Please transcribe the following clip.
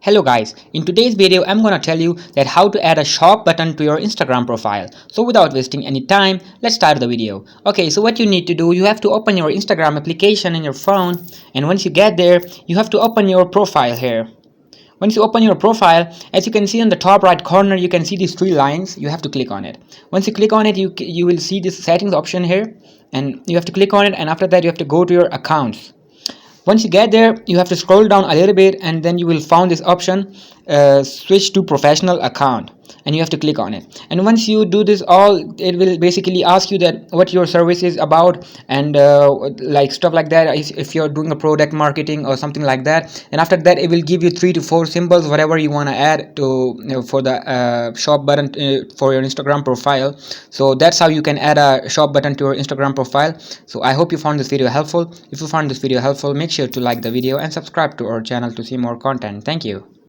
Hello guys, in today's video I'm gonna tell you that how to add a shop button to your Instagram profile. So without wasting any time, let's start the video. Okay, so what you need to do, you have to open your Instagram application in your phone, and once you get there, you have to open your profile here. Once you open your profile, as you can see on the top right corner, you can see these three lines. You have to click on it. Once you click on it, you will see this settings option here, and you have to click on it, and after that you have to go to your accounts. Once you get there, you have to scroll down a little bit, and then you will find this option, switch to professional account, and you have to click on it. And once you do this all, it will basically ask you that what your service is about, and like stuff like that, if you're doing a product marketing or something like that. And after that, it will give you 3 to 4 symbols, whatever you want to add to, for the shop button for your Instagram profile. So that's how you can add a shop button to your Instagram profile. So I hope you found this video helpful. If you found this video helpful, make sure to like the video and subscribe to our channel to see more content. Thank you.